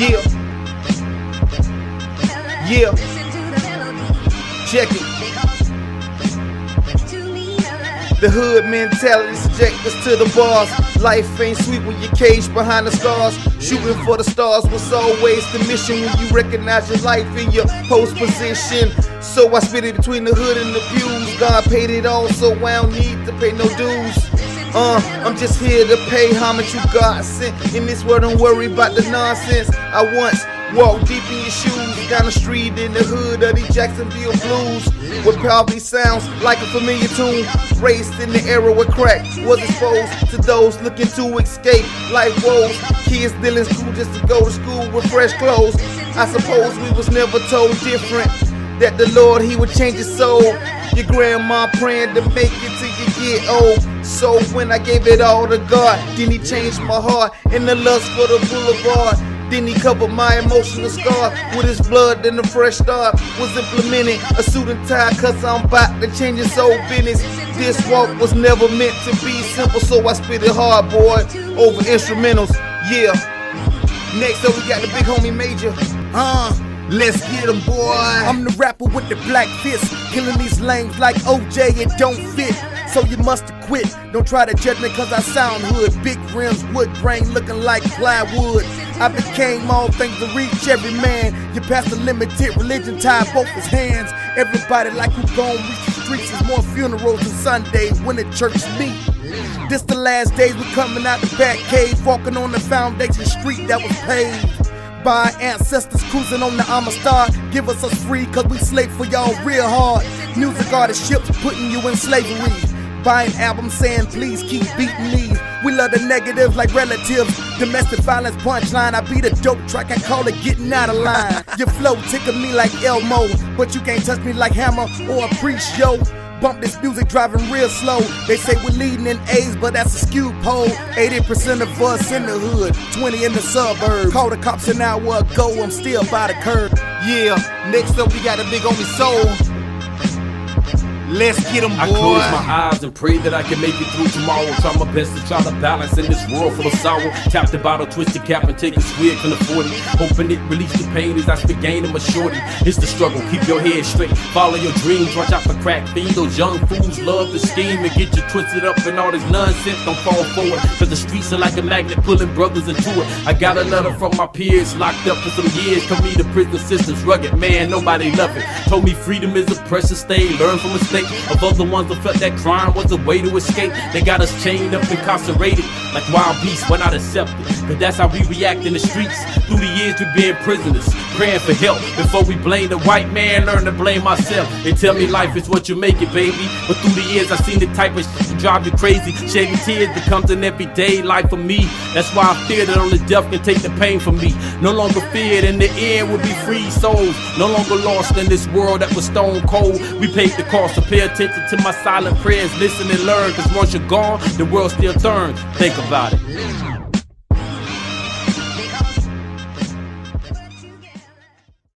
Yeah. Yeah. Check it. The hood mentality subject us to the bars. Life ain't sweet when you're caged behind the stars. Shooting for the stars was always the mission. When you recognize your life in your post position. So I spit it between the hood and the pews. God paid it all, so I don't need to pay no dues. I'm just here to pay homage you God sent. In this world, don't worry about the nonsense. I once walked deep in your shoes, down the street in the hood of the Jacksonville Blues. What probably sounds like a familiar tune. Raised in the era where crack was exposed to those looking to escape life woes. Kids still in school just to go to school with fresh clothes. I suppose we was never told different, that the Lord, he would change his soul. Your grandma praying to make it till you get old. So when I gave it all to God, then he changed my heart in the lust for the boulevard. Then he covered my emotional scar with his blood, then the fresh start was implemented. A suit and tie, cause I'm about to change his whole business. This walk was never meant to be simple, so I spit it hard, boy, over instrumentals. Yeah. Next up we got the big homie M.A.J.O.R.S. Let's get him, boy. I'm the rapper with the black fist, killing these lames like OJ, it don't fit. So you must have quit. Don't try to judge me cause I sound hood. Big rims, wood grain looking like plywood. I became all things to reach every man. You passed the limited religion, tied both his hands. Everybody like who gon' reach the streets. Is more funerals than Sundays when the church meet. This the last days we coming out the back cave, walking on the foundation street that was paved by ancestors cruising on the Star. Give us free cause we slave for y'all real hard. Music are the ships putting you in slavery. Buying albums saying please keep beating me. We love the negatives like relatives. Domestic violence punchline. I beat a dope track, I call it getting out of line. Your flow tickle me like M.A.J.O.R.S, but you can't touch me like Hammer or a Priest, yo. Bump this music driving real slow. They say we're leading in A's, but that's a skewed poll. 80% of us in the hood, 20 in the suburbs. Called the cops an hour ago, I'm still by the curb. Yeah, next up we got a big homie Soul. Let's get him, boy. I close my eyes and pray that I can make it through tomorrow. Try my best to try to balance in this world full of sorrow. Tap the bottle, twist the cap, and take a swig from the 40. Hoping it release the pain as I spit game in my shorty. It's the struggle, keep your head straight. Follow your dreams, watch out for crack fiends. Those young fools love to scheme and get you twisted up in all this nonsense. Don't fall forward, cause the streets are like a magnet pulling brothers into it. I got a letter from my peers, locked up for some years. Told me the prison system's rugged, man, nobody love it. Told me freedom is a precious thing, learn from mistakes of other ones that felt that crime was a way to escape. They got us chained up, incarcerated like wild beasts, we're not accepted. Cause that's how we react in the streets. Through the years we've been prisoners, praying for help. Before we blame the white man, learn to blame myself. They tell me life is what you make it, baby. But through the years I've seen the type of shit that drive you crazy. Shedding tears becomes an everyday life for me. That's why I fear that only death can take the pain from me. No longer feared, in the end we'll be free souls. No longer lost in this world that was stone cold. We paid the cost, so pay attention to my silent prayers. Listen and learn, cause once you're gone, the world still turns. Think about it.